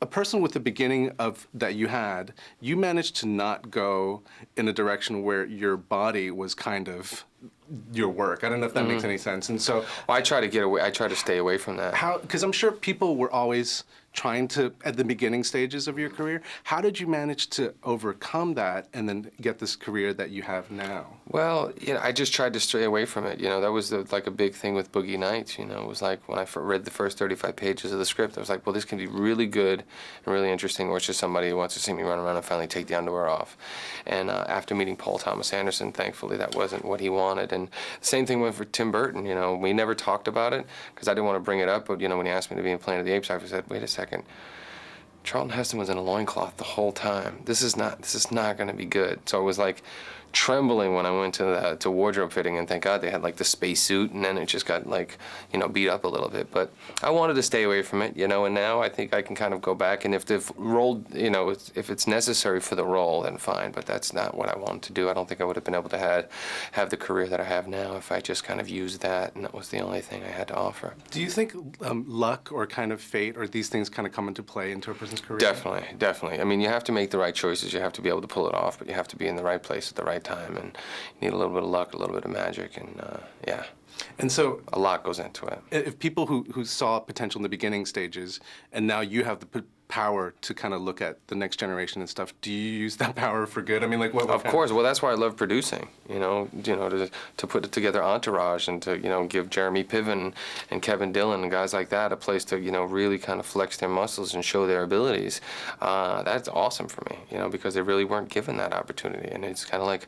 a person with the beginning of that you had, you managed to not go in a direction where your body was kind of your work. I don't know if that makes any sense. And so, well, I try to get away. I try to stay away from that. how? Because I'm sure people were always trying to, at the beginning stages of your career, how did you manage to overcome that and then get this career that you have now? Well, I just tried to stray away from it. That was like a big thing with Boogie Nights. It was like when I read the first 35 pages of the script, I was like, well, this can be really good and really interesting, or it's just somebody who wants to see me run around and finally take the underwear off. And after meeting Paul Thomas Anderson, thankfully, that wasn't what he wanted. And the same thing went for Tim Burton. We never talked about it because I didn't want to bring it up. But when he asked me to be in Planet of the Apes, I said, wait a second. Charlton Heston was in a loincloth the whole time. This is not going to be good. So it was like trembling when I went to wardrobe fitting, and thank God they had like the space suit, and then it just got like beat up a little bit. But I wanted to stay away from it, and now I think I can kind of go back, and if the role, if it's necessary for the role, then fine. But that's not what I wanted to do. I don't think I would have been able to have the career that I have now if I just kind of used that, and that was the only thing I had to offer. Do you think luck or kind of fate or these things kind of come into play into a person's career? Definitely. I mean, you have to make the right choices. You have to be able to pull it off, but you have to be in the right place at the right time, and you need a little bit of luck, a little bit of magic, and yeah. And so a lot goes into it. If people who saw potential in the beginning stages, and now you have the power to kind of look at the next generation and stuff, do you use that power for good? I mean, like what? Of course. Well, that's why I love producing. To put it together Entourage, and to give Jeremy Piven and Kevin Dillon and guys like that a place to really kind of flex their muscles and show their abilities. That's awesome for me. Because they really weren't given that opportunity, and it's kind of like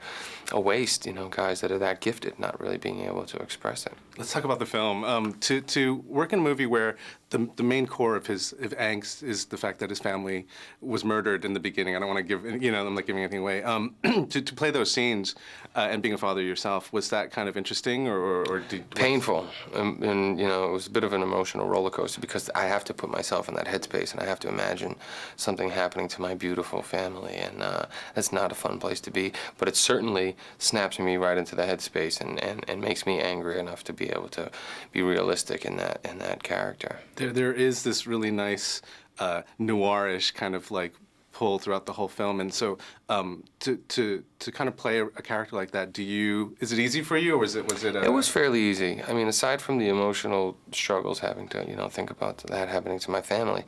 a waste. Guys that are that gifted not really being able to express it. Let's talk about the film. To work in a movie where the main core of his angst is the fact that his family was murdered in the beginning. I don't want to give, I'm not giving anything away. To play those scenes and being a father yourself, was that kind of interesting or painful? And it was a bit of an emotional roller coaster because I have to put myself in that headspace and I have to imagine something happening to my beautiful family, and that's not a fun place to be. But it certainly snaps me right into the headspace and makes me angry enough to be able to be realistic in that character. There is this really nice noirish kind of like pull throughout the whole film, and so to kind of play a character like that, is it easy for you, or was it? It was fairly easy. I mean, aside from the emotional struggles having to think about that happening to my family,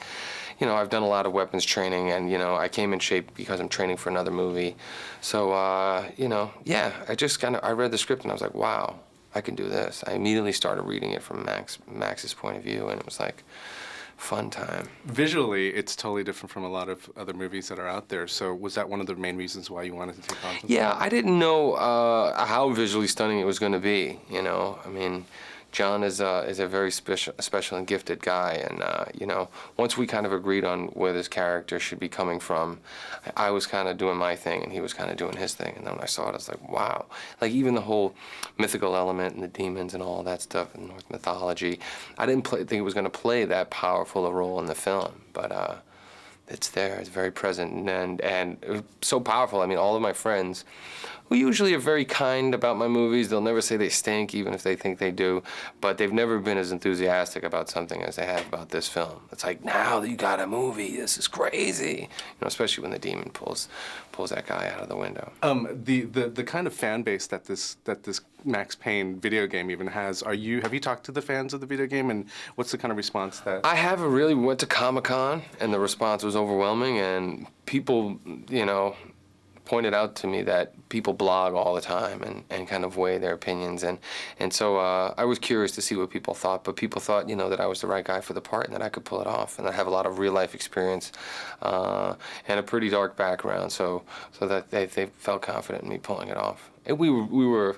I've done a lot of weapons training, and I came in shape because I'm training for another movie. So yeah, I read the script and I was like, wow, I can do this. I immediately started reading it from Max's point of view, and it was like fun time. Visually, it's totally different from a lot of other movies that are out there. So was that one of the main reasons why you wanted to take on something? Yeah, I didn't know how visually stunning it was going to be. I mean, John is a very special and gifted guy, and once we kind of agreed on where this character should be coming from, I was kind of doing my thing and he was kind of doing his thing. And then when I saw it, I was like, wow! Like even the whole mythical element and the demons and all that stuff in Norse mythology, I didn't think it was going to play that powerful a role in the film, but it's there. It's very present and it was so powerful. I mean, all of my friends, who usually are very kind about my movies, they'll never say they stink, even if they think they do, but they've never been as enthusiastic about something as they have about this film. It's like, now that you got a movie, this is crazy. Especially when the demon pulls that guy out of the window. The kind of fan base that this Max Payne video game even has, have you talked to the fans of the video game, and what's the kind of response that? I haven't really. Went to Comic-Con, and the response was overwhelming, and people, pointed out to me that people blog all the time and kind of weigh their opinions, and so I was curious to see what people thought, but people thought that I was the right guy for the part and that I could pull it off, and I have a lot of real life experience and a pretty dark background, so that they felt confident in me pulling it off. And we were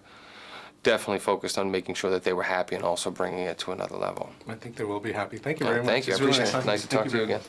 definitely focused on making sure that they were happy and also bringing it to another level. I think they will be happy. Thank you very much. Thank you. I appreciate it. Nice to talk to you again.